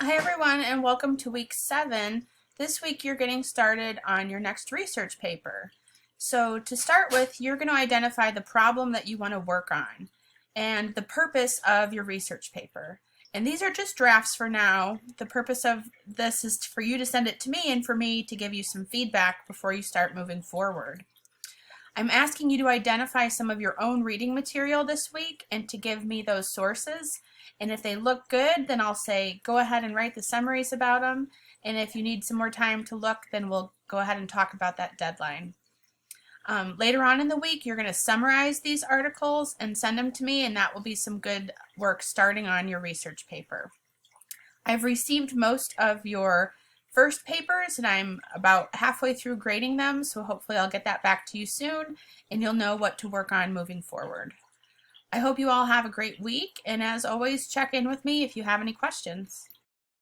Hi everyone and welcome to week 7. This week you're getting started on your next research paper. So to start with, you're going to identify the problem that you want to work on and the purpose of your research paper. And these are just drafts for now. The purpose of this is for you to send it to me and for me to give you some feedback before you start moving forward. I'm asking you to identify some of your own reading material this week and to give me those sources. And if they look good, then I'll say go ahead and write the summaries about them. And if you need some more time to look, then we'll go ahead and talk about that deadline. Later on in the week, you're going to summarize these articles and send them to me, and that will be some good work starting on your research paper. I've received most of your first papers and I'm about halfway through grading them, so hopefully I'll get that back to you soon and you'll know what to work on moving forward. I hope you all have a great week, and as always, check in with me if you have any questions.